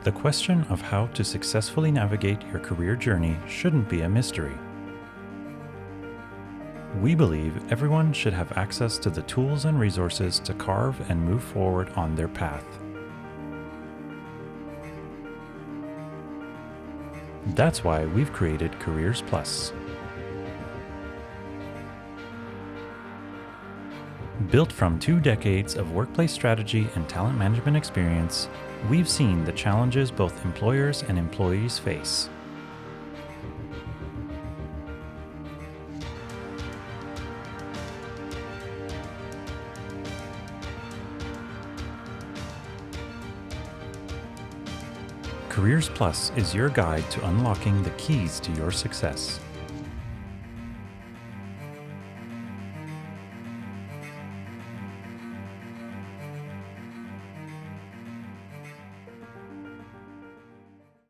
The question of how to successfully navigate your career journey shouldn't be a mystery. We believe everyone should have access to the tools and resources to carve and move forward on their path. That's why we've created Careers Plus. Built from 2 decades of workplace strategy and talent management experience, we've seen the challenges both employers and employees face. Careers Plus is your guide to unlocking the keys to your success.